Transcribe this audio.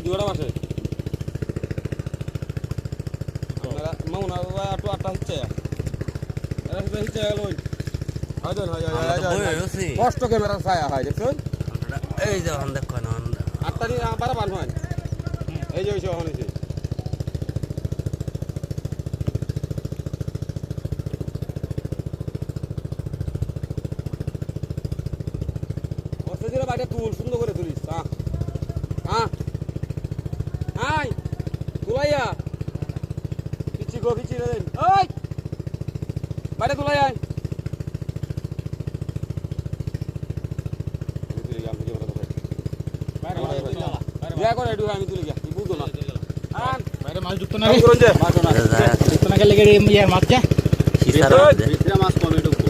দুটা মাসে মামুনা একটু আটটা হচ্ছে হচ্ছে কষ্ট ক্যামেরা ছায়া হয় দেখছেন এই যে এখন দেখো না আটটা দিয়ে বারা বান হয় এই যে ওইসব হয়েছে বাইরে তুল সুন্দর করে তুলিস আয় তুলাইয়া পিছি গো পিছি রে ওই বাইরে তুলাই আয় আমি তুলে গিয়া বুঝতো না বাইরে মাছ ঢুকতো না ঢুকতো না গেলে মাছ যা মাছ কমে ঢুকবো